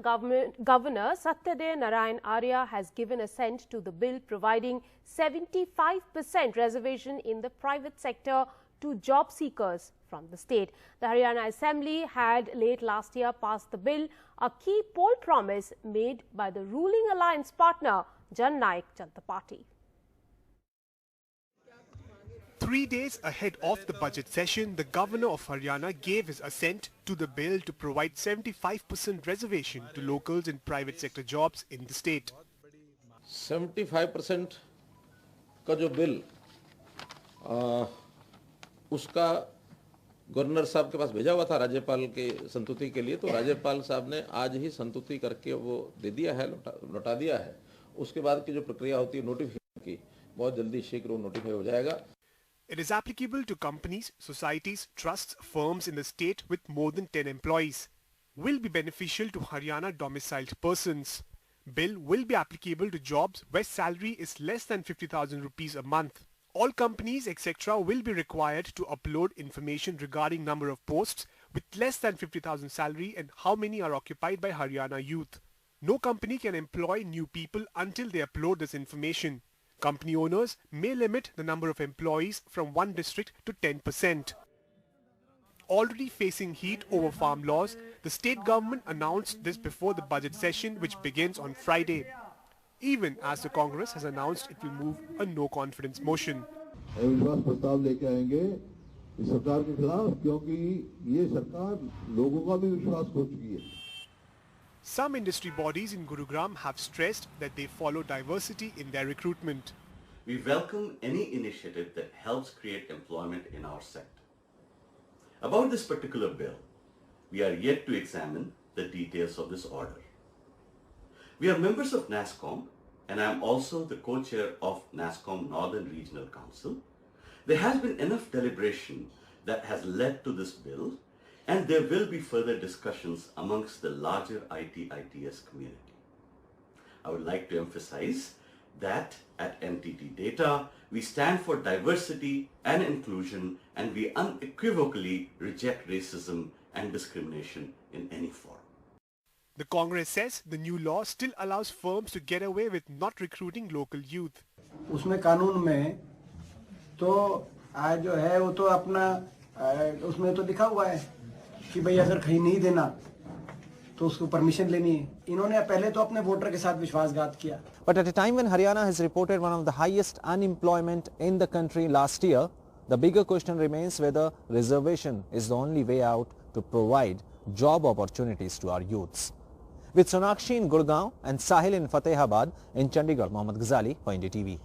Haryana Governor Satyadeo Narayan Arya has given assent to the bill providing 75% reservation in the private sector to job seekers from the state. The Haryana Assembly had late last year passed the bill, a key poll promise made by the ruling alliance partner Jan Nayak Janata Party. 3 days ahead of the budget session, the Governor of Haryana gave his assent to the bill to provide 75% reservation to locals in private sector jobs in the state. 75% का जो bill उसका governor साहब के पास भेजा हुआ था राज्यपाल के संतुति के लिए, तो राज्यपाल साहब ने आज ही संतुति करके वो दे दिया है, लौटा दिया है। उसके बाद की जो प्रक्रिया होती है नोटिफिकेशन की, बहुत जल्दी शीघ्र नोटिफाई हो जाएगा। It is applicable to companies, societies, trusts, firms in the state with more than 10 employees. Will be beneficial to Haryana domiciled persons. Bill will be applicable to jobs where salary is less than 50,000 rupees a month. All companies etc. will be required to upload information regarding number of posts with less than 50,000 salary and how many are occupied by Haryana youth. No company can employ new people until they upload this information. Company owners may limit the number of employees from one district to 10%. Already facing heat over farm laws, the state government announced this before the budget session which begins on Friday. Even as the Congress has announced it will move a no-confidence motion. अविश्वास प्रस्ताव लेके आएंगे इस सरकार के खिलाफ, क्योंकि ये सरकार लोगों का भी विश्वास खो चुकी है। Some industry bodies in Gurugram have stressed that they follow diversity in their recruitment. We welcome any initiative that helps create employment in our sector. About this particular bill, we are yet to examine the details of this order. We are members of NASSCOM and I am also the co-chair of NASSCOM Northern Regional Council. There has been enough deliberation that has led to this bill, and there will be further discussions amongst the larger IT-ITS community. I would like to emphasize that at NTT Data, we stand for diversity and inclusion, and we unequivocally reject racism and discrimination in any form. The Congress says the new law still allows firms to get away with not recruiting local youth. उसमें कानून में तो आज जो है वो तो अपना उसमें तो लिखा हुआ है कि भाई अगर कहीं नहीं देना तो उसको परमिशन लेनी है। इन्होंने पहले तो अपने वोटर के साथ विश्वासघात किया। But at a time when Haryana has reported one of the highest unemployment in the country last year, the bigger question remains whether reservation is the only way out to provide job opportunities to our youths. With Sonakshi in Gurgaon and Sahil in Fatehabad, in Chandigarh, Mohammad Ghazali for NDTV.